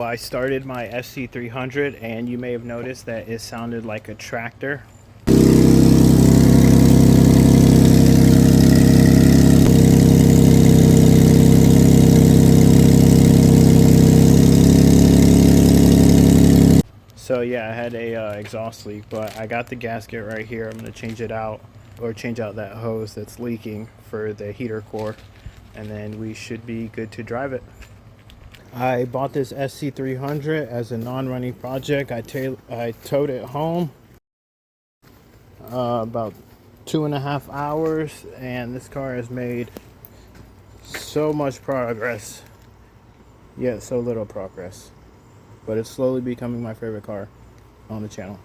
I started my SC300 and you may have noticed that it sounded like a tractor. So yeah, I had a exhaust leak, but I got the gasket right here. I'm going to change it out, or change out that hose that's leaking for the heater core, and then we should be good to drive it. I bought this SC300 as a non-running project. I towed it home about 2.5 hours, and this car has made so much progress, yet so little progress. But it's slowly becoming my favorite car on the channel.